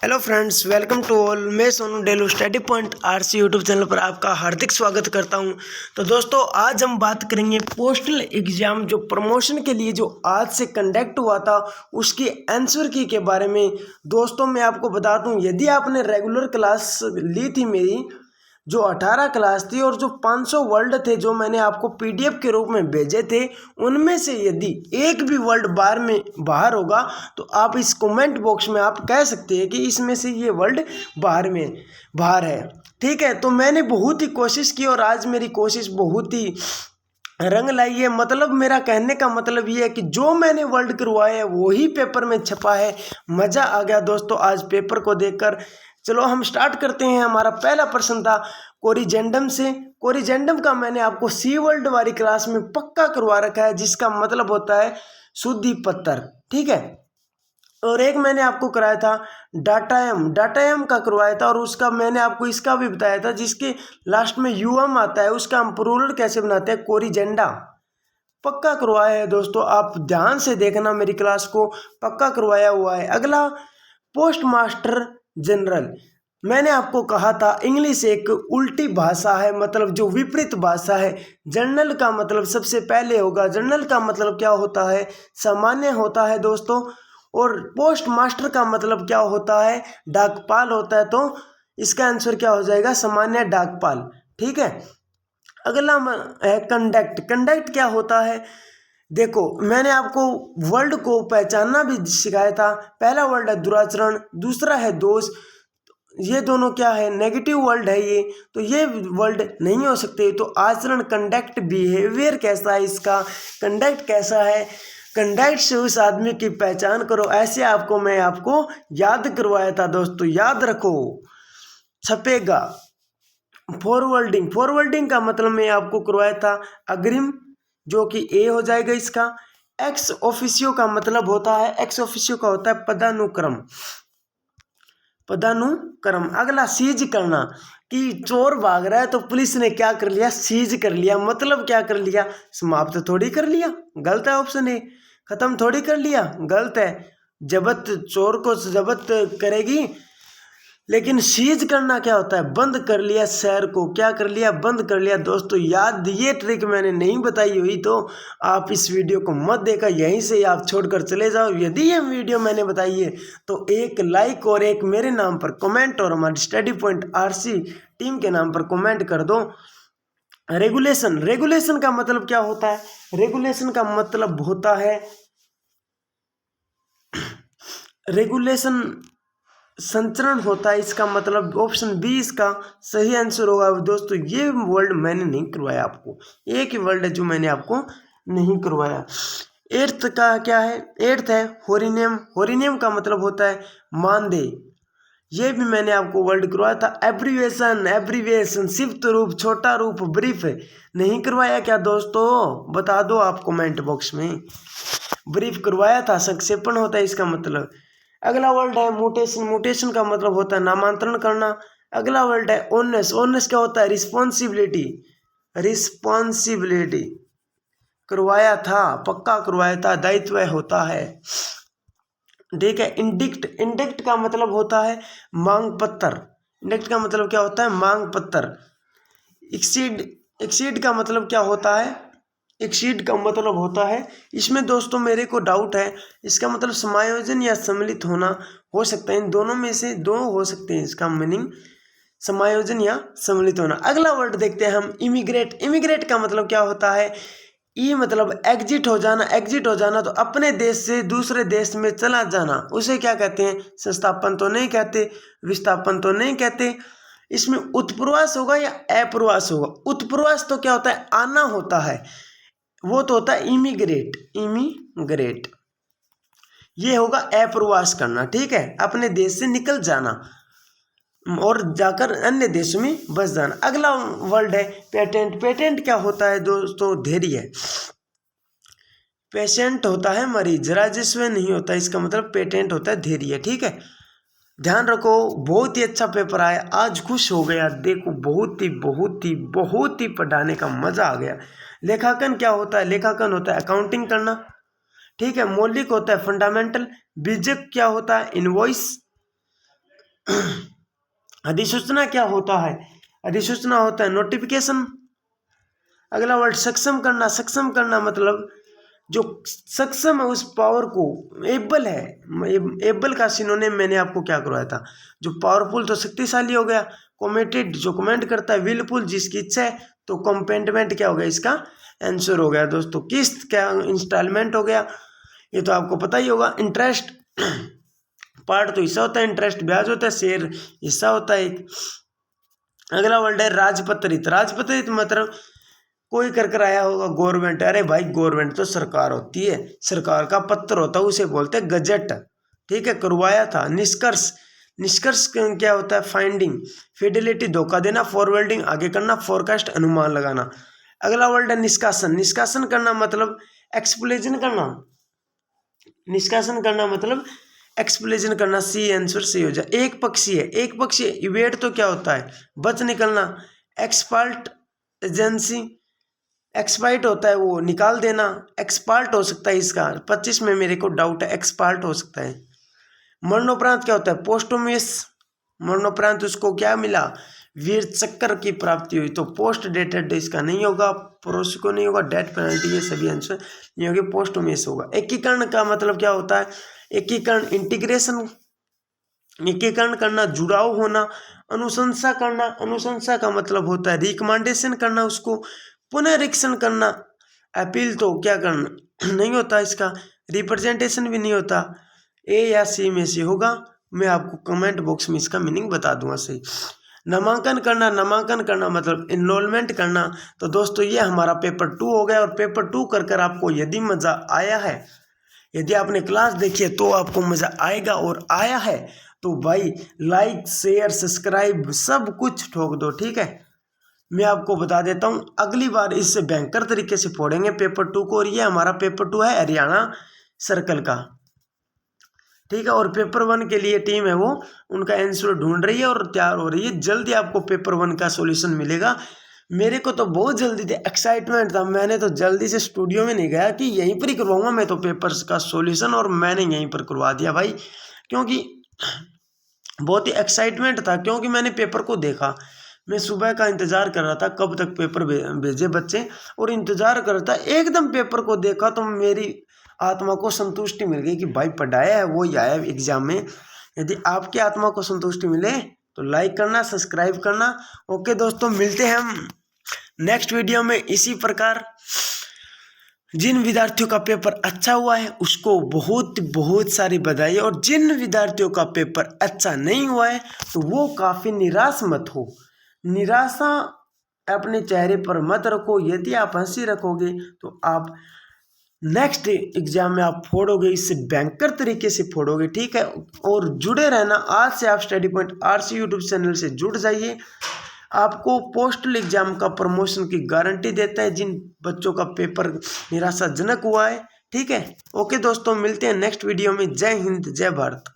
Hello friends, welcome to all. मैं सोनू डेलू study point RC YouTube channel पर आपका हार्दिक स्वागत करता हूं। तो दोस्तों, आज हम बात करेंगे पोस्टल एग्ज़ाम जो प्रमोशन के लिए जो आज से कंडक्ट हुआ था उसकी आंसर की के बारे में। दोस्तों, मैं आपको बता दूं, यदि आपने रेगुलर क्लास ली थी मेरी जो 18 क्लास थी और जो 500 वर्ड थे जो मैंने आपको पीडीएफ के रूप में भेजे थे, उनमें से यदि एक भी वर्ड बाहर होगा तो आप इस कमेंट बॉक्स में आप कह सकते हैं कि इसमें से ये वर्ड बाहर है। ठीक है, तो मैंने बहुत ही कोशिश की और आज मेरी कोशिश बहुत ही रंग लाई है। मतलब मेरा कहने का मतलब ये है कि जो मैंने वर्ड करवाया है वही पेपर में छपा है। मज़ा आ गया दोस्तों आज पेपर को देखकर। चलो हम स्टार्ट करते हैं। हमारा पहला प्रश्न था कोरिजेंडम से। कोरिजेंडम का मैंने आपको सी वर्ल्ड वाली क्लास में पक्का करवा रखा है, जिसका मतलब होता है शुद्धि पत्थर। ठीक है, और एक मैंने आपको कराया था डाटायम का करवाया था, और उसका मैंने आपको इसका भी बताया था जिसके लास्ट में यूएम आता है, उसका हम प्लूरल कैसे बनाते हैं, कोरिजेंडा। पक्का करवाया है दोस्तों, आप ध्यान से देखना मेरी क्लास को, पक्का करवाया हुआ है। अगला पोस्ट मास्टर जनरल। मैंने आपको कहा था इंग्लिश एक उल्टी भाषा है, मतलब जो विपरीत भाषा है। जनरल का मतलब सबसे पहले होगा। जनरल का मतलब क्या होता है, सामान्य होता है दोस्तों। और पोस्ट मास्टर का मतलब क्या होता है, डाकपाल होता है। तो इसका आंसर क्या हो जाएगा, सामान्य डाकपाल। ठीक है, अगला है कंडक्ट। कंडक्ट क्या होता है, देखो मैंने आपको वर्ड को पहचानना भी सिखाया था। पहला वर्ड है दुराचरण, दूसरा है दोष। ये दोनों क्या है, नेगेटिव वर्ड है ये, तो ये वर्ड नहीं हो सकते। तो आचरण, कंडक्ट, बिहेवियर कैसा है इसका, कंडक्ट कैसा है, कंडक्ट से उस आदमी की पहचान करो। ऐसे मैं आपको याद करवाया था दोस्तों, याद रखो, छपेगा। फॉरवर्डिंग का मतलब मैं आपको करवाया था अग्रिम, जो कि ए हो जाएगा इसका। एक्स ऑफिसियो का मतलब होता है, एक्स ऑफिसियो का होता है पदानुक्रम। अगला सीज करना, कि चोर भाग रहा है तो पुलिस ने क्या कर लिया, सीज कर लिया। मतलब क्या कर लिया, समाप्त थोड़ी कर लिया, गलत है ऑप्शन ए। खत्म थोड़ी कर लिया, गलत है। जब्त, चोर को जब्त करेगी, लेकिन सीज करना क्या होता है, बंद कर लिया शहर को, क्या कर लिया, बंद कर लिया। दोस्तों याद, ये ट्रिक मैंने नहीं बताई हुई तो आप इस वीडियो को मत देखा, यहीं से आप छोड़कर चले जाओ। यदि ये वीडियो मैंने बताई है तो एक लाइक और एक मेरे नाम पर कमेंट और हमारी स्टडी पॉइंट आरसी टीम के नाम पर कमेंट कर दो। रेगुलेशन का मतलब क्या होता है, रेगुलेशन का मतलब होता है, रेगुलेशन संचरण होता है। इसका मतलब ऑप्शन बी इसका सही आंसर होगा दोस्तों। ये वर्ड मैंने नहीं करवाया आपको, एक ही वर्ड है जो मैंने आपको नहीं करवाया। एट्थ का क्या है, एट्थ है होरिनियम। होरिनियम का मतलब होता है मानदेय। ये भी मैंने आपको वर्ड करवाया था। एब्रीविएशन, संक्षिप्त रूप, छोटा रूप, ब्रीफ। नहीं करवाया क्या दोस्तों, बता दो आप कमेंट बॉक्स में। ब्रीफ करवाया था, संक्षेपण होता है इसका मतलब। अगला वर्ड है म्यूटेशन। म्यूटेशन का मतलब होता है नामांतरण करना। अगला वर्ड है ओननेस। ओननेस क्या होता है, रिस्पॉन्सिबिलिटी। रिस्पॉन्सिबिलिटी करवाया था, पक्का करवाया था, दायित्व होता है। ठीक है, इंडिक्ट। इंडिक्ट का मतलब होता है मांग पत्र। इंडिक्ट का मतलब क्या होता है, मांग पत्र। एक्सीड, एक्सीड का मतलब क्या होता है, एक्सीड का मतलब होता है, इसमें दोस्तों मेरे को डाउट है, इसका मतलब समायोजन या सम्मिलित होना हो सकता है। इन दोनों में से दो हो सकते हैं इसका मीनिंग, समायोजन या सम्मिलित होना। अगला वर्ड देखते हैं हम, इमिग्रेट। इमिग्रेट का मतलब क्या होता है, ई मतलब एग्जिट हो जाना। एग्जिट हो जाना तो अपने देश से दूसरे देश में चला जाना, उसे क्या कहते हैं, संस्थापन तो नहीं कहते, विस्थापन तो नहीं कहते। इसमें उत्प्रवास होगा या अप्रवास होगा। उत्प्रवास तो क्या होता है, आना होता है, वो तो होता है इमिग्रेट। इमिग्रेट ये होगा अप्रवास करना। ठीक है, अपने देश से निकल जाना और जाकर अन्य देशों में बस जाना। अगला वर्ड है पेटेंट। पेटेंट क्या होता है दोस्तों, धैर्य। पेशेंट होता है मरीज, राजस्व नहीं होता, इसका मतलब पेटेंट होता है धैर्य। ठीक है, ध्यान रखो। बहुत ही अच्छा पेपर आया, आज खुश हो गया। देखो बहुत ही पढ़ाने का मजा आ गया। लेखांकन क्या होता है, लेखांकन होता है अकाउंटिंग करना। ठीक है, मौलिक होता है फंडामेंटल। बीजक क्या होता है, इनवॉइस। अधिसूचना क्या होता है? अधिसूचना होता है नोटिफिकेशन। अगला वर्ड सक्षम करना। सक्षम करना मतलब जो सक्षम है उस पावर को, एबल है, एबल का सिनोनिम मैंने आपको क्या करवाया था, जो पावरफुल तो शक्तिशाली हो गया, कॉमेटेड जो कमेंट करता है, विलफुल जिसकी इच्छा है, तो कॉम्पेटमेंट क्या हो गया, इसका आंसर हो गया दोस्तों। किस्त क्या, इंस्टॉलमेंट हो गया, ये तो आपको पता ही होगा। इंटरेस्ट पार्ट तो हिस्सा होता है, इंटरेस्ट ब्याज होता है, शेयर हिस्सा होता है एक। अगला वर्ड है राजपत्रित। राजपत्रित मतलब कोई कर आया होगा गवर्नमेंट, अरे भाई गवर्नमेंट तो सरकार होती है, सरकार का पत्र होता है, उसे बोलते हैं गजट, ठीक है, करवाया था। निष्कर्ष, निष्कर्ष क्या होता है, फाइंडिंग। फिडेलिटी धोखा देना, फॉरवर्डिंग आगे करना, फोरकास्ट अनुमान लगाना। अगला वर्ड है निष्कासन। निष्कासन करना मतलब एक्सप्लेजन करना। निष्कासन करना मतलब एक्सप्लेजन करना। सी आंसर सी हो जाए। एक पक्षी है, एक पक्षी इवेट तो क्या होता है, बच निकलना। एक्सपाल्ट एजेंसी, एक्सपाइट होता है वो निकाल देना, एक्सपाल्ट हो सकता है इसका 25 में मेरे को डाउट है, एक्सपाल्ट हो सकता है। मरणोपरांत क्या होता है, पोस्टोमियस, मरणोपरांत उसको क्या मिला, वीर चक्र की प्राप्ति हुई, तो पोस्ट डेटेड इसका नहीं होगा, पड़ोस को नहीं होगा, डेथ पेनल्टी, ये सभी आंसर नहीं होगी, पोस्टोमियस होगा। एकीकरण का मतलब क्या होता है, एकीकरण इंटीग्रेशन, एकीकरण करना, जुड़ाव होना। अनुशंसा करना, अनुशंसा का मतलब होता है रिकमेंडेशन करना, उसको पुनरीक्षण करना। अपील तो क्या करना नहीं होता, इसका रिप्रेजेंटेशन भी नहीं होता। ए या सी में से होगा, मैं आपको कमेंट बॉक्स में इसका मीनिंग बता दूंगा सही। नामांकन करना, नामांकन करना मतलब इनरोलमेंट करना। तो दोस्तों ये हमारा पेपर 2 हो गया, और पेपर 2 कर आपको यदि मज़ा आया है, यदि आपने क्लास देखी है तो आपको मज़ा आएगा, और आया है तो भाई लाइक शेयर सब्सक्राइब सब कुछ ठोक दो, ठीक है। मैं आपको बता देता हूँ, अगली बार इससे भयंकर तरीके से फोड़ेंगे पेपर 2 को, और ये हमारा पेपर 2 है हरियाणा सर्कल का, ठीक है। और पेपर 1 के लिए टीम है वो उनका आंसर ढूंढ रही है और तैयार हो रही है, जल्दी आपको पेपर 1 का सॉल्यूशन मिलेगा। मेरे को तो बहुत जल्दी थी, एक्साइटमेंट था, मैंने तो जल्दी से स्टूडियो में नहीं गया कि यहीं पर ही करवाऊंगा मैं तो पेपर्स का सॉल्यूशन, और मैंने यहीं पर करवा दिया भाई, क्योंकि बहुत ही एक्साइटमेंट था, क्योंकि मैंने पेपर को देखा। मैं सुबह का इंतज़ार कर रहा था कब तक पेपर भेजे बच्चे, और इंतज़ार कर रहा था, एकदम पेपर को देखा तो मेरी आत्मा को संतुष्टि मिल गई कि भाई पढ़ाया है वो ही आया एग्जाम में। यदि आपकी आत्मा को संतुष्टि मिले तो लाइक करना, सब्सक्राइब करना। ओके दोस्तों, मिलते हैं हम नेक्स्ट वीडियो में इसी प्रकार। जिन विद्यार्थियों का पेपर अच्छा हुआ है उसको बहुत बहुत सारी बधाई, और जिन विद्यार्थियों का पेपर अच्छा नहीं हुआ है तो वो काफ़ी निराश मत हो। निराशा अपने चेहरे पर मत रखो, यदि आप हंसी रखोगे तो आप नेक्स्ट एग्जाम में आप फोड़ोगे, इससे भयंकर तरीके से फोड़ोगे, ठीक है। और जुड़े रहना, आज से आप study point RC YouTube channel से जुड़ जाइए, आपको पोस्टल एग्जाम का प्रमोशन की गारंटी देता है जिन बच्चों का पेपर निराशाजनक हुआ है, ठीक है। ओके दोस्तों, मिलते हैं नेक्स्ट वीडियो में। जय हिंद, जय भारत।